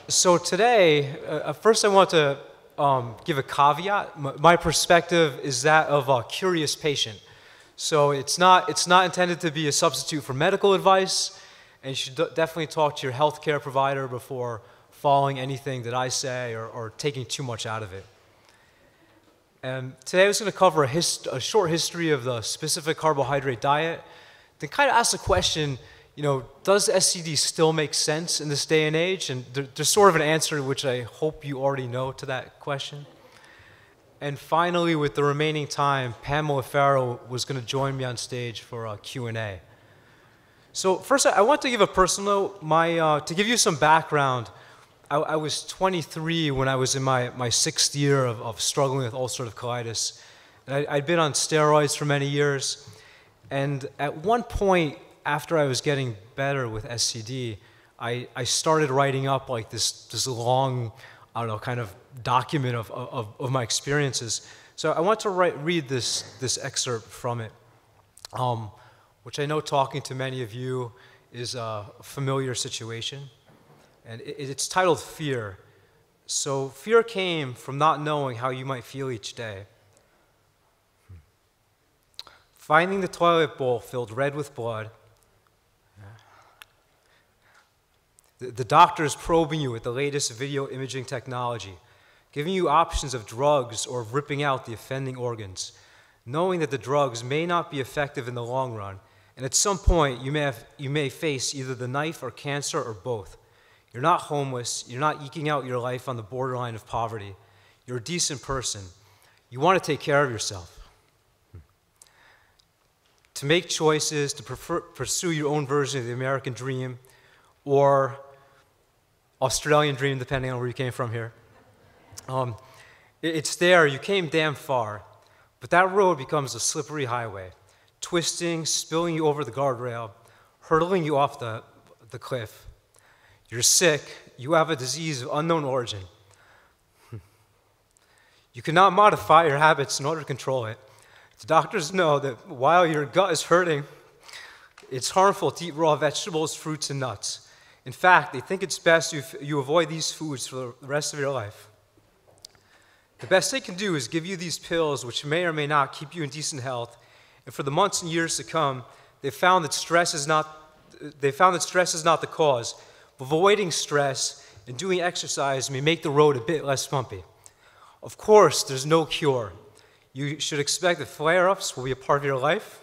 So today, first I want to give a caveat. My perspective is that of a curious patient. So it's not intended to be a substitute for medical advice, and you should definitely talk to your healthcare provider before following anything that I say or taking too much out of it. And today I was going to cover a short history of the specific carbohydrate diet, then kind of ask the question, does SCD still make sense in this day and age? And there's sort of an answer which I hope you already know to that question. And finally, with the remaining time, Pamela Farrow was going to join me on stage for a Q&A. So first, I want to give a personal note. To give you some background, I was 23 when I was in my sixth year of struggling with ulcerative colitis. And I'd been on steroids for many years. And at one point, after I was getting better with SCD, I started writing up like this long, kind of document of my experiences. So I want to read this excerpt from it, which I know talking to many of you is a familiar situation. And it's titled Fear. So fear came from not knowing how you might feel each day. Finding the toilet bowl filled red with blood. The doctors probing you with the latest video imaging technology, giving you options of drugs or ripping out the offending organs, knowing that the drugs may not be effective in the long run, and at some point you may face either the knife or cancer or both. You're not homeless, you're not eking out your life on the borderline of poverty. You're a decent person. You want to take care of yourself. To make choices, to pursue your own version of the American dream, or Australian dream, depending on where you came from here. It's there, you came damn far, but that road becomes a slippery highway, twisting, spilling you over the guardrail, hurtling you off the cliff. You're sick, you have a disease of unknown origin. You cannot modify your habits in order to control it. The doctors know that while your gut is hurting, it's harmful to eat raw vegetables, fruits, and nuts. In fact, they think it's best if you avoid these foods for the rest of your life. The best they can do is give you these pills, which may or may not keep you in decent health. And for the months and years to come, they found that stress is not the cause. But avoiding stress and doing exercise may make the road a bit less bumpy. Of course, there's no cure. You should expect that flare-ups will be a part of your life.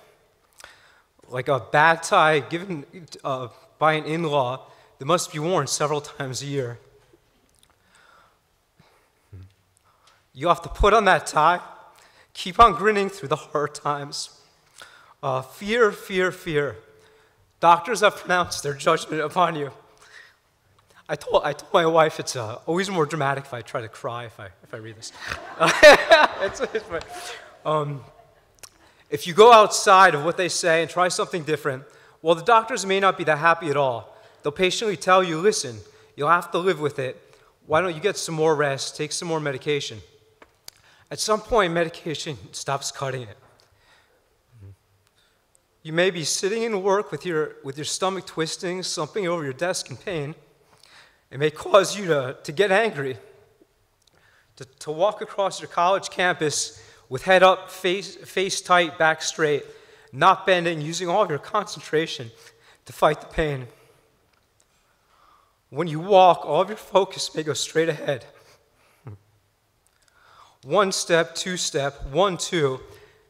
Like a bad tie given by an in-law that must be worn several times a year. You have to put on that tie, keep on grinning through the hard times. Fear, fear, fear. Doctors have pronounced their judgment upon you. I told my wife it's always more dramatic if I try to cry if I read this. If you go outside of what they say and try something different, well, the doctors may not be that happy at all. They'll patiently tell you, listen, you'll have to live with it. Why don't you get some more rest, take some more medication? At some point, medication stops cutting it. You may be sitting in work with your stomach twisting, slumping over your desk in pain. It may cause you to get angry, to walk across your college campus with head up, face tight, back straight, not bending, using all of your concentration to fight the pain. When you walk, all of your focus may go straight ahead. 1 step, 2 step, 1, 2,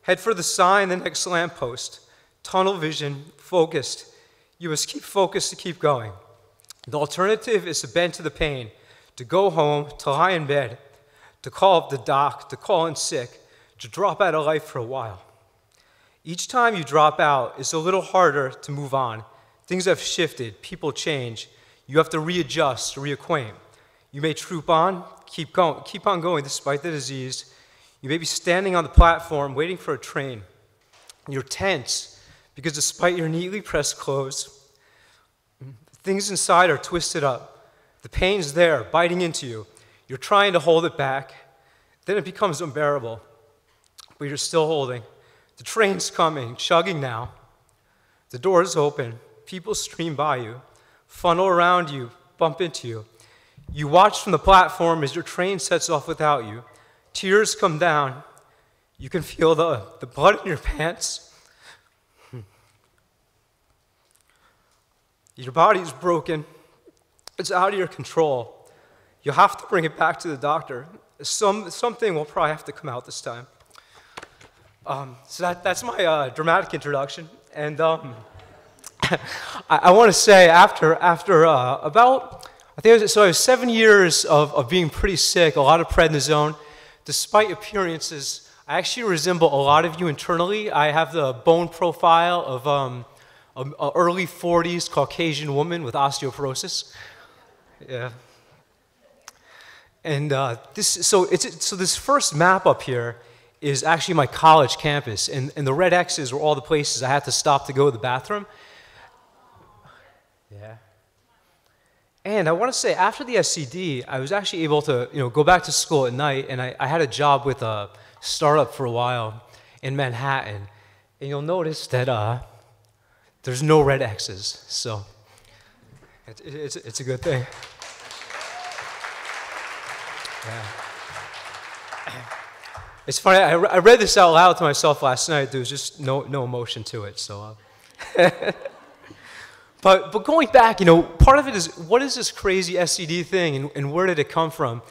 head for the sign, the next lamppost. Tunnel vision, focused. You must keep focused to keep going. The alternative is to bend to the pain, to go home, to lie in bed, to call up the doc, to call in sick, to drop out of life for a while. Each time you drop out, it's a little harder to move on. Things have shifted, people change. You have to readjust, reacquaint. You may troop on, keep on going despite the disease. You may be standing on the platform waiting for a train. You're tense because despite your neatly pressed clothes, things inside are twisted up. The pain's there, biting into you. You're trying to hold it back. Then it becomes unbearable, but you're still holding. The train's coming, chugging now. The door's open. People stream by you, funnel around you, bump into you. You watch from the platform as your train sets off without you. Tears come down. You can feel the blood in your pants. Your body's broken. It's out of your control. You'll have to bring it back to the doctor. Something will probably have to come out this time. So that's my dramatic introduction. And I want to say after about, I think it was 7 years of being pretty sick, a lot of prednisone, despite appearances, I actually resemble a lot of you internally. I have the bone profile of an early 40s Caucasian woman with osteoporosis. Yeah. And this first map up here is actually my college campus, and the red X's were all the places I had to stop to go to the bathroom. Yeah. And I want to say, after the SCD, I was actually able to go back to school at night, and I had a job with a startup for a while in Manhattan. And you'll notice that there's no red X's, so it's a good thing. Yeah. It's funny, I read this out loud to myself last night. There was just no emotion to it, so. But going back, part of it is, what is this crazy SCD thing, and where did it come from?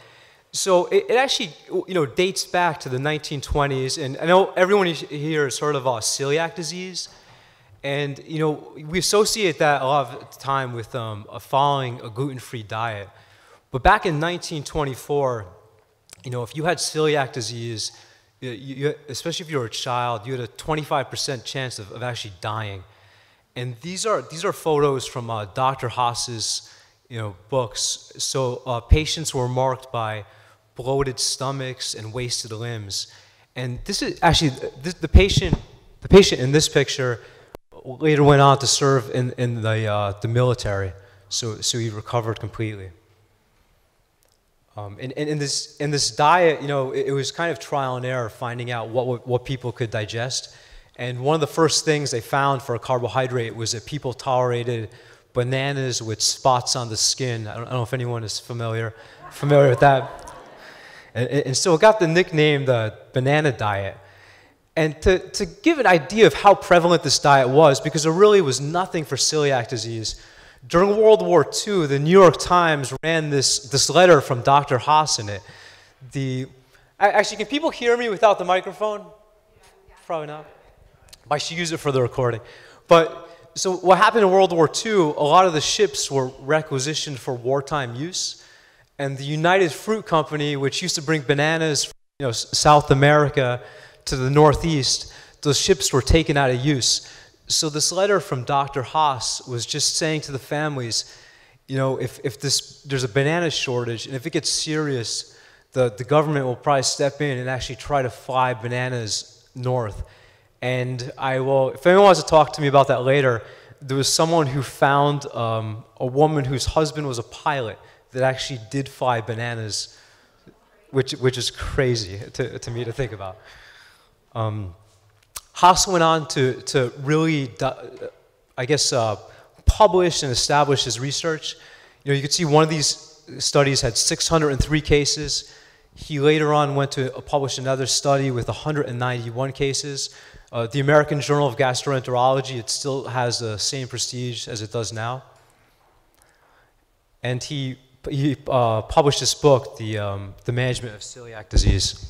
So it actually, dates back to the 1920s, and I know everyone here has heard of celiac disease, and we associate that a lot of the time with following a gluten-free diet. But back in 1924, if you had celiac disease, especially if you were a child, you had a 25% chance of actually dying. And these are photos from Dr. Haas's books. So patients were marked by bloated stomachs and wasted limbs. And this is actually the patient in this picture later went on to serve in the military. So he recovered completely. In this diet, it was kind of trial and error, finding out what people could digest. And one of the first things they found for a carbohydrate was that people tolerated bananas with spots on the skin. I don't know if anyone is familiar with that. And so it got the nickname the banana diet. And to give an idea of how prevalent this diet was, because there really was nothing for celiac disease, during World War II, the New York Times ran this letter from Dr. Haas in it. Actually, can people hear me without the microphone? Probably not. I should use it for the recording. But so what happened in World War II, a lot of the ships were requisitioned for wartime use. And the United Fruit Company, which used to bring bananas from South America to the Northeast, those ships were taken out of use. So this letter from Dr. Haas was just saying to the families, if there's a banana shortage, and if it gets serious, the government will probably step in and actually try to fly bananas north. And if anyone wants to talk to me about that later, there was someone who found a woman whose husband was a pilot that actually did fly bananas, which is crazy to me to think about. Haas went on to really, publish and establish his research. You could see one of these studies had 603 cases. He later on went to publish another study with 191 cases. The American Journal of Gastroenterology, it still has the same prestige as it does now. And he published this book, The Management of Celiac Disease.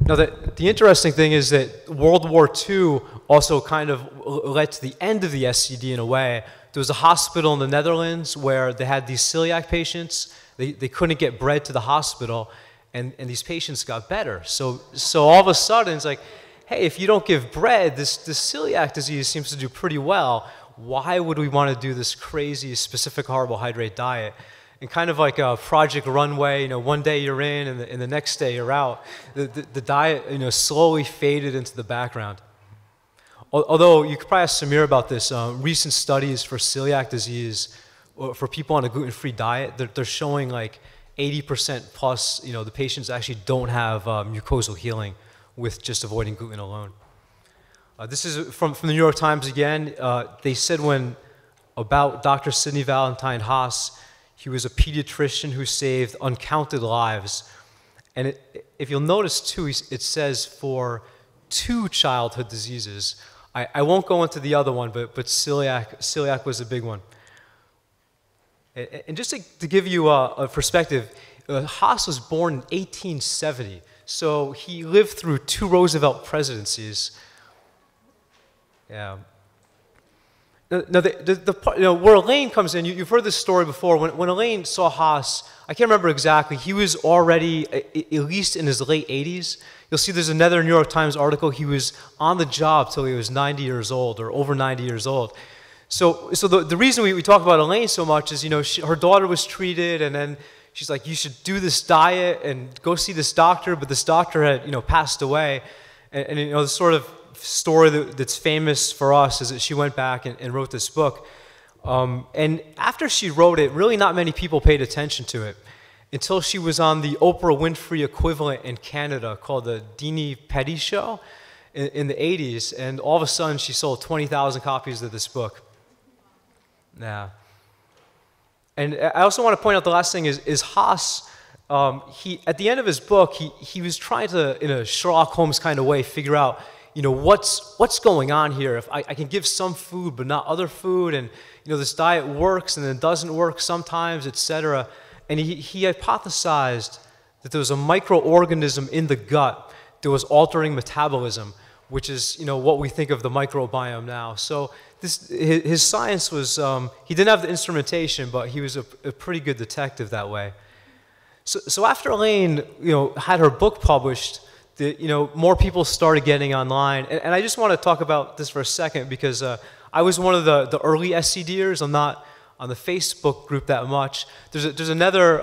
Now, the interesting thing is that World War II also kind of led to the end of the SCD in a way. There was a hospital in the Netherlands where they had these celiac patients. They couldn't get bread to the hospital, and these patients got better. So all of a sudden, it's like, hey, if you don't give bread, this celiac disease seems to do pretty well. Why would we want to do this crazy specific carbohydrate diet? And kind of like a Project Runway, one day you're in and the next day you're out. The diet, slowly faded into the background. Although you could probably ask Samir about this, recent studies for celiac disease, for people on a gluten-free diet, they're showing like 80% plus, the patients actually don't have mucosal healing with just avoiding gluten alone. This is from the New York Times again. They said about Dr. Sidney Valentine Haas, He was a pediatrician who saved uncounted lives. And if you'll notice too, it says for 2 childhood diseases. I won't go into the other one, but celiac was a big one. And just to give you a perspective, Haas was born in 1870, so he lived through 2 Roosevelt presidencies. Yeah. Now, where Elaine comes in, you've heard this story before. When Elaine saw Haas, I can't remember exactly, he was already, at least in his late 80s. You'll see there's another New York Times article. He was on the job till he was 90 years old, or over 90 years old. So the reason we talk about Elaine so much is, her daughter was treated, and then she's like, you should do this diet and go see this doctor, but this doctor had, passed away. And the sort of story that's famous for us is that she went back and wrote this book. And after she wrote it, really not many people paid attention to it until she was on the Oprah Winfrey equivalent in Canada called the Dini Petty Show in the 80s. And all of a sudden, she sold 20,000 copies of this book. Yeah. And I also want to point out the last thing is Haas, at the end of his book, he was trying to, in a Sherlock Holmes kind of way, figure out, what's going on here? If I can give some food but not other food, and this diet works and then doesn't work sometimes, etc. And he hypothesized that there was a microorganism in the gut that was altering metabolism, which is what we think of the microbiome now. So his science was, he didn't have the instrumentation, but he was a pretty good detective that way. So after Elaine had her book published, more people started getting online. And I just want to talk about this for a second, because I was one of the early SCDers. I'm not on the Facebook group that much. There's another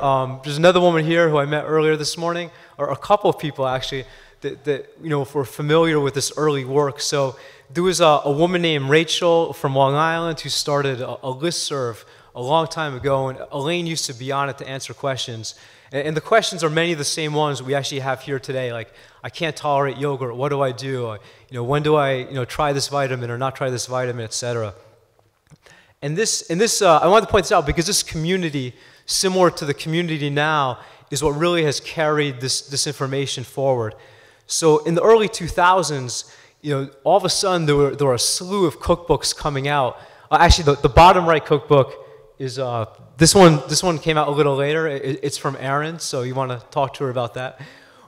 woman here who I met earlier this morning, or a couple of people actually, that were familiar with this early work. So there was a woman named Rachel from Long Island who started a listserv a long time ago, and Elaine used to be on it to answer questions. And the questions are many of the same ones we actually have here today, like, I can't tolerate yogurt, what do I do? When do I try this vitamin or not try this vitamin, etc. And this I wanted to point this out because this community, similar to the community now, is what really has carried this information forward. So in the early 2000s, all of a sudden there were a slew of cookbooks coming out. Actually, the bottom right cookbook is this one came out a little later. It's from Erin, so you want to talk to her about that.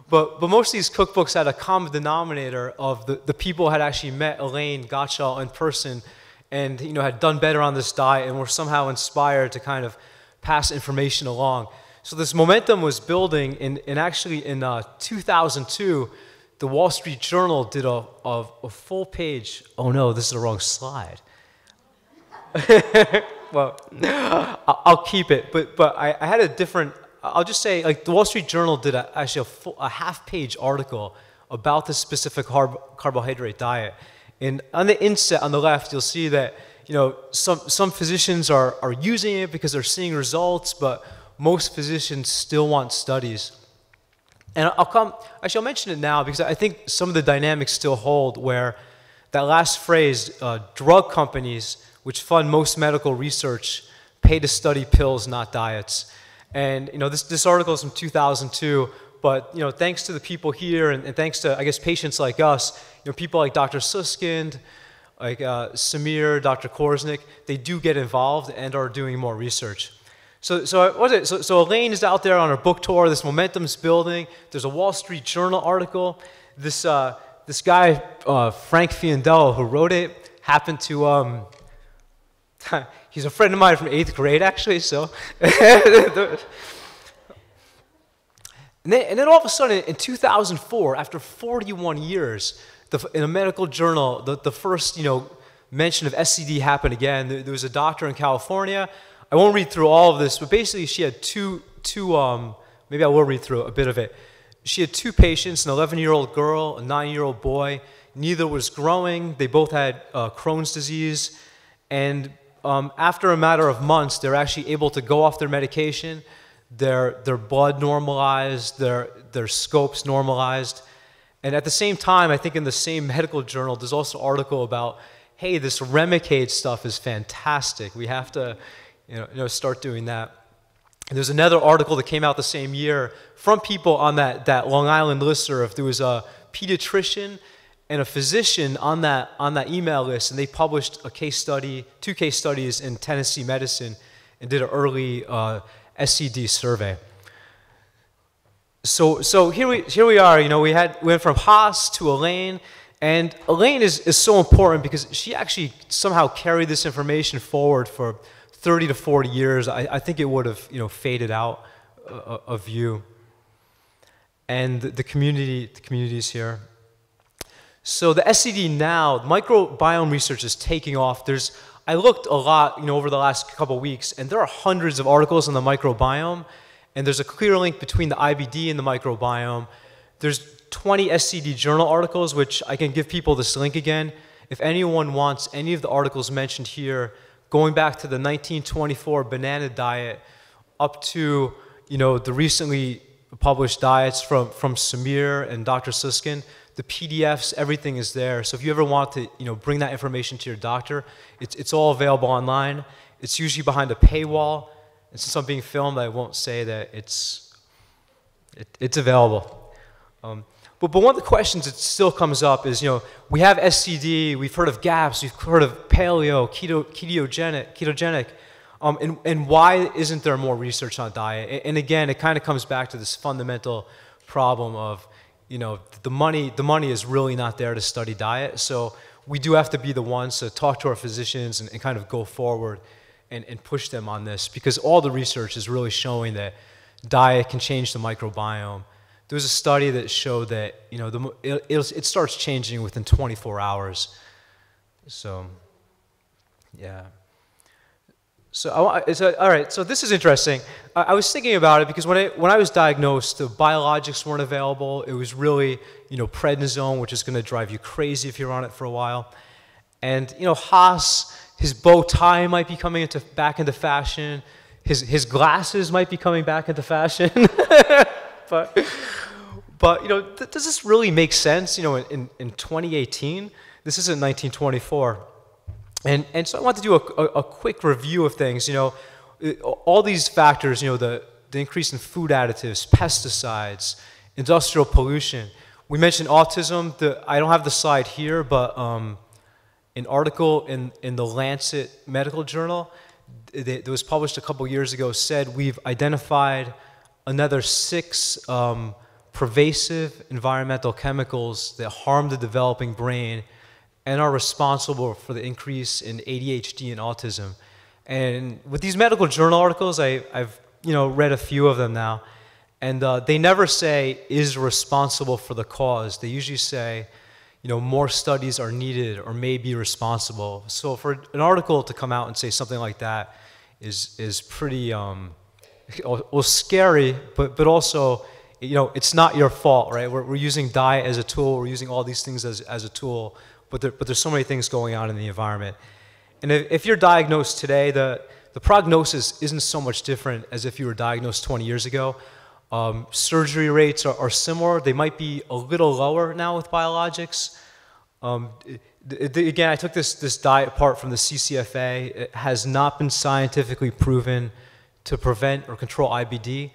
But most of these cookbooks had a common denominator of the people who had actually met Elaine Gottschall in person, and had done better on this diet and were somehow inspired to kind of pass information along. So this momentum was building, and actually in 2002, the Wall Street Journal did a full page. Oh no, this is the wrong slide. Well, I'll keep it, but I had a different, I'll just say, like, the Wall Street Journal did actually a half-page article about the specific carbohydrate diet. And on the inset on the left, you'll see that some physicians are using it because they're seeing results, but most physicians still want studies. And I'll mention it now because I think some of the dynamics still hold, where that last phrase, drug companies, which fund most medical research, pay to study pills, not diets. And this article is from 2002, but thanks to the people here, and thanks to, I guess, patients like us, people like Dr. Suskind, like Samir, Dr. Korsnick, they do get involved and are doing more research. So Elaine is out there on her book tour. This momentum's building. There's a Wall Street Journal article. This guy, Frank Fiandello, who wrote it, happened to he's a friend of mine from 8th grade, actually. So, and then all of a sudden, in 2004, after 41 years, in a medical journal, the first mention of SCD happened again. There was a doctor in California. I won't read through all of this, but basically she had maybe I will read through a bit of it. She had 2 patients, an 11-year-old girl, a 9-year-old boy. Neither was growing. They both had Crohn's disease. And after a matter of months, they're actually able to go off their medication. Their blood normalized, their scopes normalized. And at the same time, I think in the same medical journal, there's also an article about, hey, this Remicade stuff is fantastic. We have to start doing that. And there's another article that came out the same year from people on that Long Island listserv. There was a pediatrician and a physician on that email list, and they published a case study, 2 case studies in Tennessee medicine, and did an early SCD survey. So here we are. You know, we went from Haas to Elaine, and Elaine is so important because she actually somehow carried this information forward for 30 to 40 years. I think it would have, you know, faded out of view. And the communities here. So the SCD now, microbiome research is taking off. I looked a lot, you know, over the last couple of weeks, and there are hundreds of articles on the microbiome, and there's a clear link between the IBD and the microbiome. There's 20 SCD journal articles, which I can give people this link again. If anyone wants any of the articles mentioned here, going back to the 1924 banana diet up to, you know, the recently published diets from Samir and Dr. Susskind, the PDFs, everything is there. So if you ever want to, you know, bring that information to your doctor, it's all available online. It's usually behind a paywall. And since I'm being filmed, I won't say that it's available. But one of the questions that still comes up is, you know, we have SCD, we've heard of GAPS, we've heard of paleo, ketogenic, and why isn't there more research on diet? And again, it kind of comes back to this fundamental problem of, you know, the money is really not there to study diet. So we do have to be the ones to talk to our physicians and kind of go forward and push them on this, because all the research is really showing that diet can change the microbiome. There was a study that showed that, you know, it starts changing within 24 hours. So, yeah. So, all right, so this is interesting. I was thinking about it because when I was diagnosed, the biologics weren't available. It was really, you know, prednisone, which is going to drive you crazy if you're on it for a while. And, you know, Haas, his bow tie might be coming back into fashion. His glasses might be coming back into fashion. But you know, does this really make sense? You know, in 2018, this isn't 1924. And so I want to do a quick review of things. You know, all these factors, you know, the increase in food additives, pesticides, industrial pollution. We mentioned autism. I don't have the slide here, but an article in the Lancet Medical Journal that was published a couple years ago said we've identified another 6 pervasive environmental chemicals that harm the developing brain and are responsible for the increase in ADHD and autism. And with these medical journal articles, I've you know, read a few of them now, and they never say is responsible for the cause. They usually say, you know, more studies are needed or may be responsible. So for an article to come out and say something like that is pretty well, scary, but also, you know, it's not your fault, right? We're using diet as a tool. We're using all these things as a tool, but there's so many things going on in the environment. And if you're diagnosed today, the prognosis isn't so much different as if you were diagnosed 20 years ago. Surgery rates are similar. They might be a little lower now with biologics. Again, I took this diet part from the CCFA. It has not been scientifically proven to prevent or control IBD.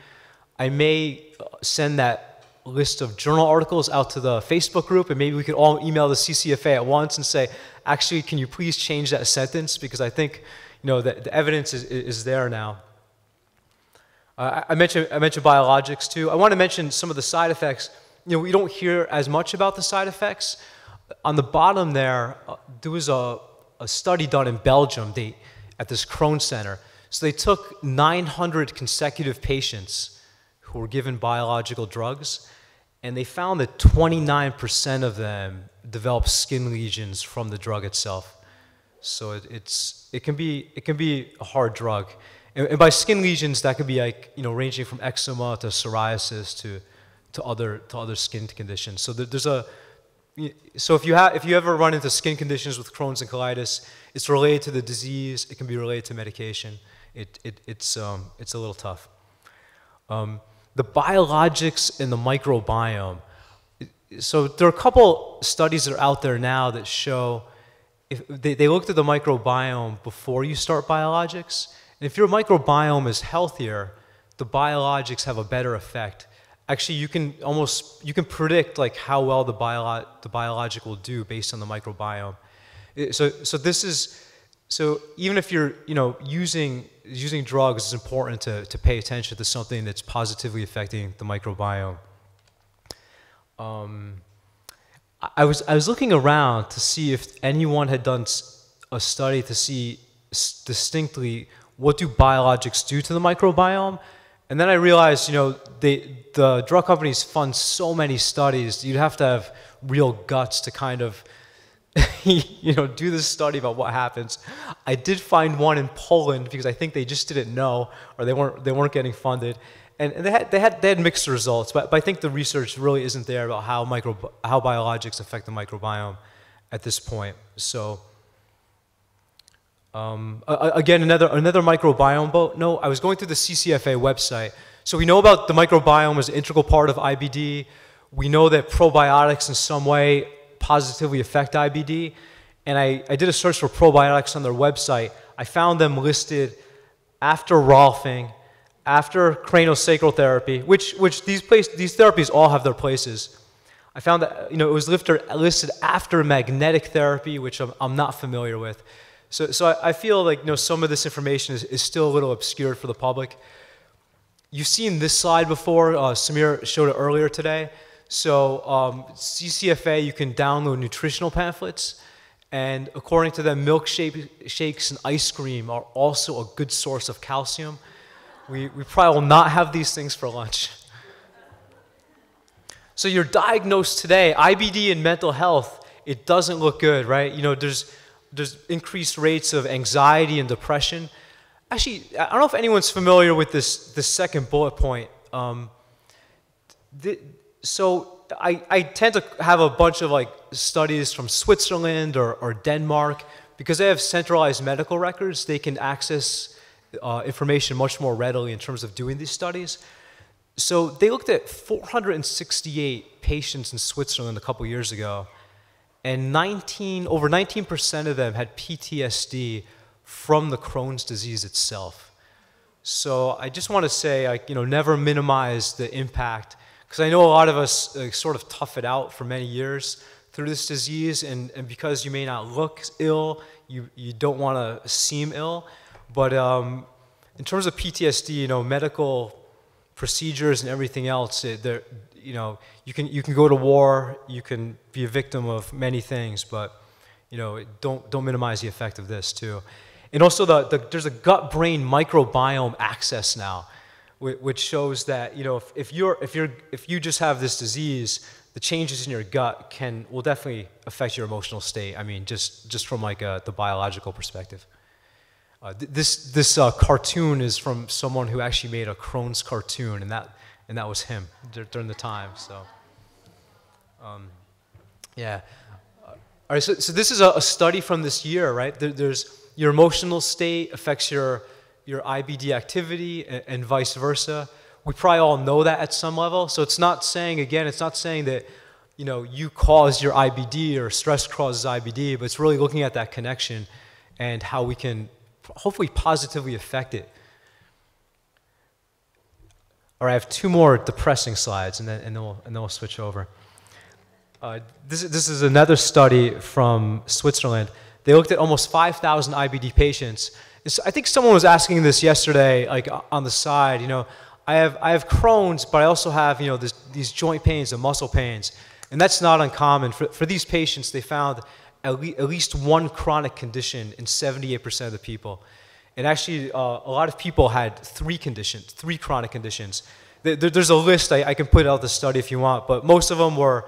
I may send that list of journal articles out to the Facebook group, and maybe we could all email the CCFA at once and say, actually, can you please change that sentence? Because I think, you know, the evidence is there now. I mentioned biologics too. I want to mention some of the side effects. You know, we don't hear as much about the side effects. On the bottom there, there was a study done in Belgium at this Crohn Center. So they took 900 consecutive patients who were given biological drugs, and they found that 29% of them developed skin lesions from the drug itself. So it can be a hard drug. And by skin lesions, that could be like, you know, ranging from eczema to psoriasis to other skin conditions. So so if you ever run into skin conditions with Crohn's and colitis, it's related to the disease. It can be related to medication. It's a little tough. The biologics and the microbiome. So there are a couple studies that are out there now that show if they looked at the microbiome before you start biologics. And if your microbiome is healthier, the biologics have a better effect. Actually, you can predict like how well the biologic will do based on the microbiome. So even if you're using drugs, it's important to pay attention to something that's positively affecting the microbiome. I was looking around to see if anyone had done a study to see distinctly what do biologics do to the microbiome, and then I realized the drug companies fund so many studies. You'd have to have real guts to kind of do this study about what happens. I did find one in Poland because I think they just didn't know, or they weren't getting funded, and they had mixed results. But I think the research really isn't there about how biologics affect the microbiome at this point. So again, another microbiome note. I was going through the CCFA website. So we know about the microbiome as an integral part of IBD. We know that probiotics in some way positively affect IBD, and I did a search for probiotics on their website. I found them listed after Rolfing, after craniosacral therapy, which these therapies all have their places. I found that it was listed after magnetic therapy, which I'm not familiar with. So I feel like some of this information is still a little obscure for the public. You've seen this slide before. Samir showed it earlier today. So CCFA, you can download nutritional pamphlets, and according to them, milkshakes and ice cream are also a good source of calcium. We probably will not have these things for lunch. So you're diagnosed today, IBD and mental health, it doesn't look good, right? There's increased rates of anxiety and depression. Actually, I don't know if anyone's familiar with this second bullet point. So I tend to have a bunch of studies from Switzerland or Denmark. Because they have centralized medical records, they can access information much more readily in terms of doing these studies. So they looked at 468 patients in Switzerland a couple years ago, and over 19% of them had PTSD from the Crohn's disease itself. So I just want to say, never minimize the impact, because I know a lot of us sort of tough it out for many years through this disease, and because you may not look ill, you don't want to seem ill. But in terms of PTSD, medical procedures and everything else, you can go to war, you can be a victim of many things, but don't minimize the effect of this too. And also there's a gut-brain microbiome access now, which shows that if you just have this disease, the changes in your gut will definitely affect your emotional state. I mean, just from the biological perspective. This cartoon is from someone who actually made a Crohn's cartoon, and that was him during the time. So, yeah. All right. So this is a study from this year, right? There's your emotional state affects your IBD activity, and vice versa. We probably all know that at some level. So it's not saying that you cause your IBD or stress causes IBD, but it's really looking at that connection and how we can hopefully positively affect it. All right, I have two more depressing slides, and then we'll switch over. This is another study from Switzerland. They looked at almost 5,000 IBD patients. I think someone was asking this yesterday, on the side. I have Crohn's, but I also have these joint pains and muscle pains, and that's not uncommon. For these patients, they found at least one chronic condition in 78% of the people. And actually, a lot of people had three chronic conditions. There's a list, I can put out the study if you want, but most of them were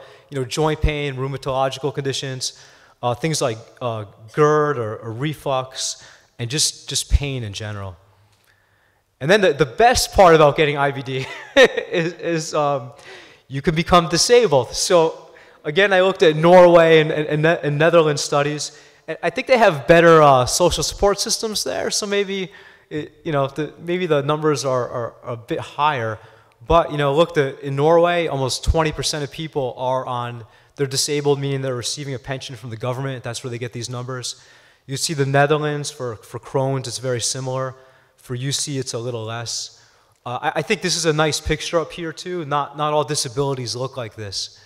joint pain, rheumatological conditions, things like GERD or reflux, and just pain in general. And then the best part about getting IBD is you can become disabled. So again, I looked at Norway and Netherlands studies, and I think they have better social support systems there. So maybe maybe the numbers are a bit higher. But look, in Norway, almost 20% of people they're disabled, meaning they're receiving a pension from the government. That's where they get these numbers. You see the Netherlands for Crohn's, it's very similar. For UC, it's a little less. I think this is a nice picture up here too. Not all disabilities look like this.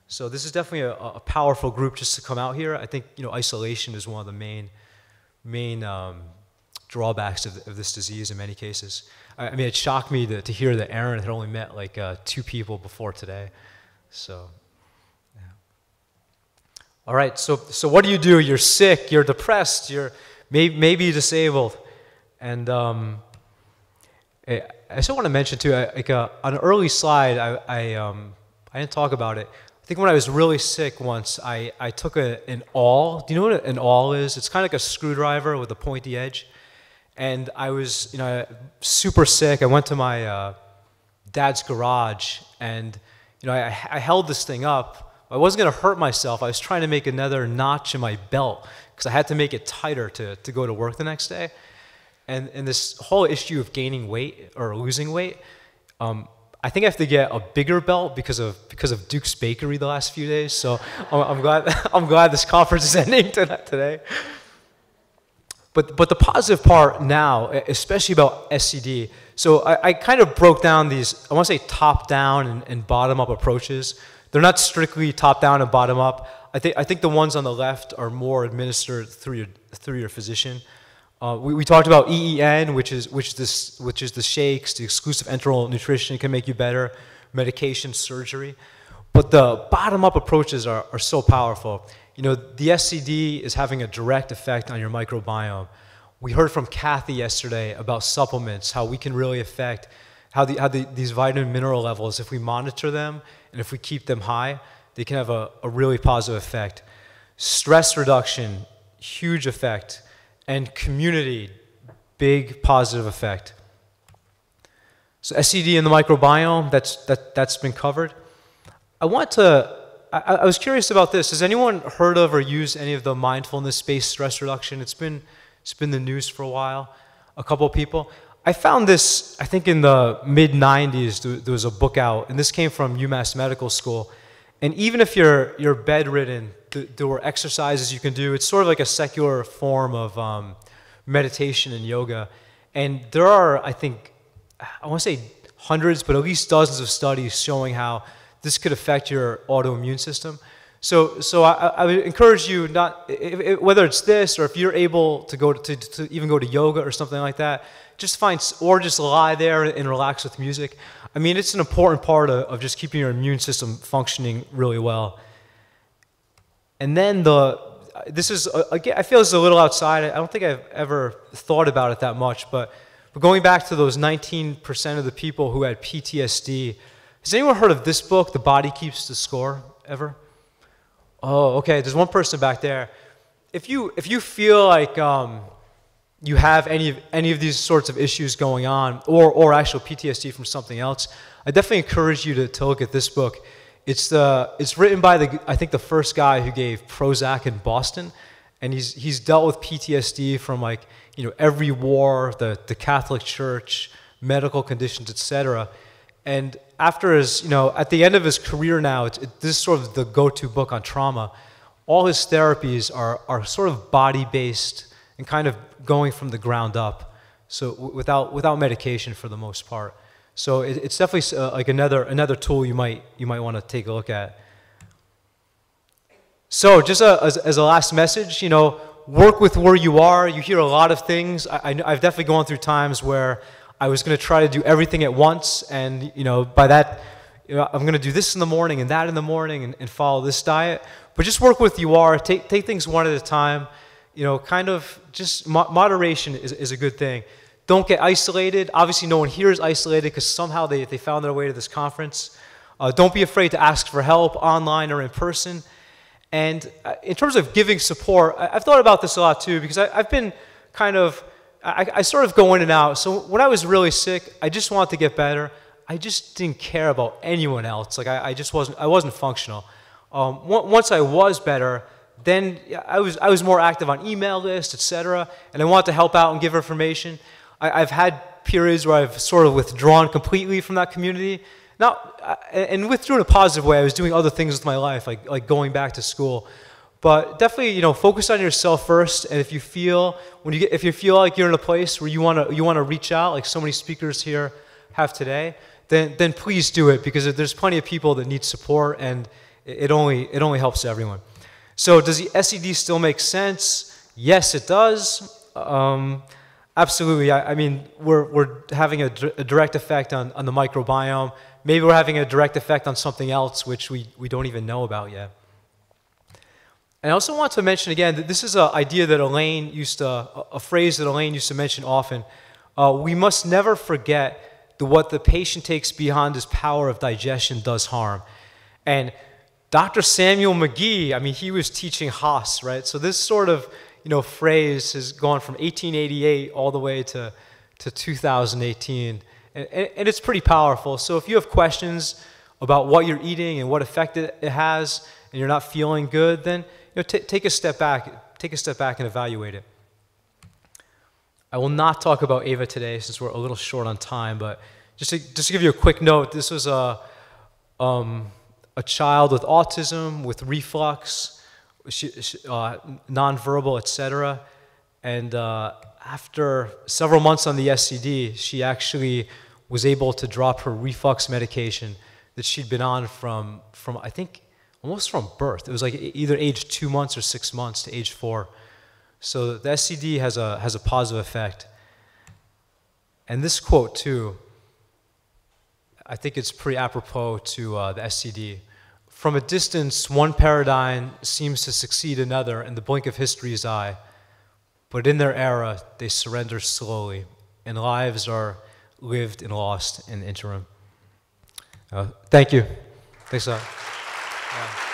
So this is definitely a powerful group just to come out here. I think isolation is one of the main drawbacks of this disease in many cases. I mean, it shocked me to hear that Aaron had only met like 2 people before today. So, yeah. All right, so what do? You're sick, you're depressed, you're maybe disabled. And I also want to mention too, on an early slide, I didn't talk about it. I think when I was really sick once, I took an awl. Do you know what an awl is? It's kind of like a screwdriver with a pointy edge. And I was, super sick. I went to my dad's garage, and I held this thing up. I wasn't going to hurt myself. I was trying to make another notch in my belt because I had to make it tighter to go to work the next day. And this whole issue of gaining weight or losing weight, I think I have to get a bigger belt because of Duke's Bakery the last few days. So I'm glad this conference is ending today. But the positive part now, especially about SCD, so I kind of broke down these, I want to say top-down and bottom-up approaches. They're not strictly top-down and bottom-up. I think the ones on the left are more administered through your physician. We talked about EEN, which is the shakes, the exclusive enteral nutrition can make you better, medication, surgery. But the bottom-up approaches are so powerful. The SCD is having a direct effect on your microbiome. We heard from Kathy yesterday about supplements, how we can really affect these vitamin mineral levels, if we monitor them and if we keep them high, they can have a really positive effect. Stress reduction, huge effect. And community, big positive effect. So SCD in the microbiome, that's been covered. I was curious about this. Has anyone heard of or used any of the mindfulness-based stress reduction? It's been the news for a while, a couple of people. I found this, I think in the mid-90s, there was a book out, and this came from UMass Medical School. And even if you're bedridden, there were exercises you can do. It's sort of like a secular form of meditation and yoga. And there are, I think, I want to say hundreds, but at least dozens of studies showing how this could affect your autoimmune system. So I would encourage you, whether it's this or if you're able to even go to yoga or something like that, just lie there and relax with music. I mean, it's an important part of just keeping your immune system functioning really well. And then this is, again, I feel this is a little outside. I don't think I've ever thought about it that much, but going back to those 19% of the people who had PTSD, has anyone heard of this book, The Body Keeps the Score, ever? Oh, okay, there's one person back there. If you feel like you have any of these sorts of issues going on, or actual PTSD from something else, I definitely encourage you to look at this book. It's written by I think the first guy who gave Prozac in Boston, and he's dealt with PTSD from every war, the Catholic Church, medical conditions, etc. And after at the end of his career now, this is sort of the go-to book on trauma. All his therapies are sort of body-based and kind of going from the ground up, so without medication for the most part. So it's definitely like another tool you might want to take a look at. So just as a last message, work with where you are. You hear a lot of things. I've definitely gone through times where I was going to try to do everything at once, and by that, I'm going to do this in the morning and that in the morning and follow this diet. But just work with you are. Take things one at a time. Kind of just moderation is a good thing. Don't get isolated. Obviously, no one here is isolated because somehow they found their way to this conference. Don't be afraid to ask for help online or in person. And in terms of giving support, I've thought about this a lot too, because I've been I sort of go in and out. So when I was really sick, I just wanted to get better. I just didn't care about anyone else. Like I wasn't functional. Once I was better, then I was more active on email lists, etc. And I wanted to help out and give information. I've had periods where I've sort of withdrawn completely from that community. And withdrew in a positive way. I was doing other things with my life, like going back to school. But definitely, focus on yourself first. And if you feel like you're in a place where you want to reach out, like so many speakers here have today, then please do it, because there's plenty of people that need support, and it only helps everyone. So does the SCD still make sense? Yes, it does. Absolutely. I mean, we're having a direct effect on the microbiome. Maybe we're having a direct effect on something else which we don't even know about yet. And I also want to mention again that this is an idea that Elaine a phrase that Elaine used to mention often. We must never forget that what the patient takes beyond his power of digestion does harm. And Dr. Samuel McGee, I mean, he was teaching Haas, right? So this sort of, phrase has gone from 1888 all the way to 2018. And it's pretty powerful. So if you have questions about what you're eating and what effect it has, and you're not feeling good, then take a step back. Take a step back and evaluate it. I will not talk about Ava today since we're a little short on time, but just to give you a quick note, this was a child with autism, with reflux, nonverbal, etc. And after several months on the SCD, she actually was able to drop her reflux medication that she'd been on from I think almost from birth. It was like either age 2 months or 6 months to age 4. So the SCD has a positive effect. And this quote too, I think it's pretty apropos to the SCD. From a distance, one paradigm seems to succeed another in the blink of history's eye, but in their era, they surrender slowly, and lives are lived and lost in the interim. Thank you. Thanks a lot. Yeah.